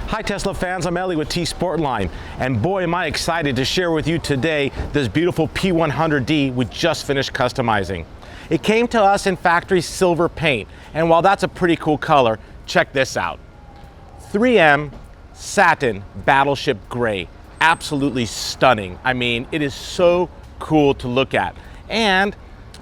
Hi Tesla fans, I'm Ellie with T Sportline, and boy am I excited to share with you today this beautiful P100D we just finished customizing. It came to us in factory silver paint, and while that's a pretty cool color, check this out. 3M Satin Battleship Gray, absolutely stunning. I mean, it is so cool to look at. And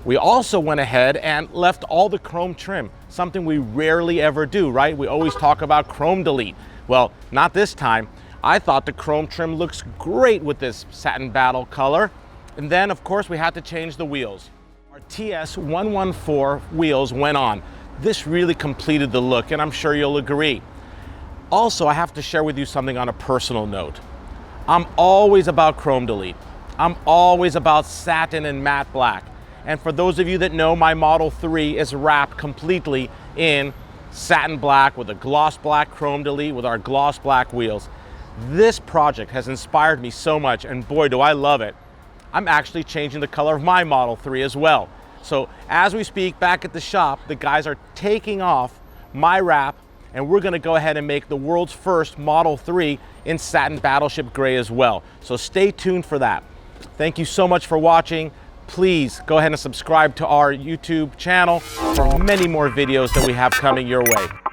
we also went ahead and left all the chrome trim, something we rarely ever do, right? We always talk about chrome delete. Well, not this time. I thought the chrome trim looks great with this satin battle color. And then, of course, we had to change the wheels. Our TS114 wheels went on. This really completed the look, and I'm sure you'll agree. Also, I have to share with you something on a personal note. I'm always about chrome delete. I'm always about satin and matte black. And for those of you that know, my Model 3 is wrapped completely in satin black with a gloss black chrome delete with our gloss black wheels. This project has inspired me so much, and boy, do I love it. I'm actually changing the color of my Model 3 as well. So as we speak, back at the shop, the guys are taking off my wrap, and we're gonna go ahead and make the world's first Model 3 in Satin Battleship Gray as well. So stay tuned for that. Thank you so much for watching. Please go ahead and subscribe to our YouTube channel for many more videos that we have coming your way.